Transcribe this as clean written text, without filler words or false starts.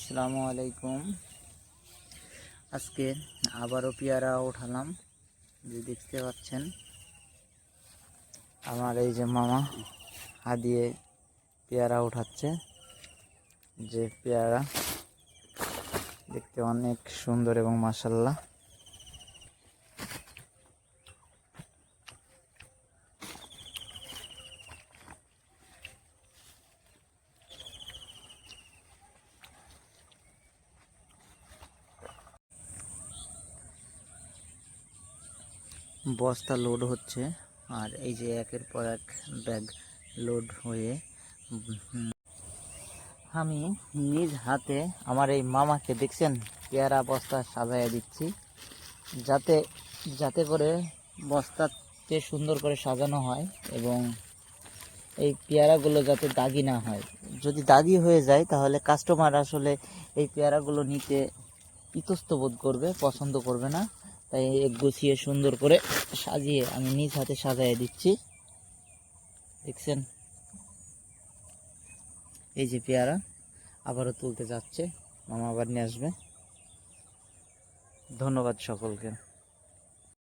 আসসালামু আলাইকুম। আজকে আবারও পেয়ারা উঠালাম। যে দেখতে পাচ্ছেন আমার এই যে মামা হাত দিয়ে পেয়ারা উঠাচ্ছে। যে পেয়ারা দেখতে অনেক সুন্দর এবং মাশাআল্লাহ। বস্তা লোড হচ্ছে আর এই যে একের পর এক ব্যাগ লোড হয়ে আমি নিজ হাতে আমার এই মামাকে দেখছেন পেয়ারা বস্তা সাজাইয়া দিচ্ছি, যাতে যাতে করে বস্তাতে সুন্দর করে সাজানো হয় এবং এই পেয়ারাগুলো যাতে দাগি না হয়। যদি দাগি হয়ে যায় তাহলে কাস্টমার আসলে এই পেয়ারাগুলো নিতে ইতস্তত বোধ করবে, পছন্দ করবে না। তাই গুছিয়ে সুন্দর করে সাজিয়ে আমি নিজ হাতে সাজাইয়া দিচ্ছি। দেখছেন এই যে পেয়ারা আবারও তুলতে যাচ্ছে, মামা আবার নিয়ে আসবে। ধন্যবাদ সকলকে।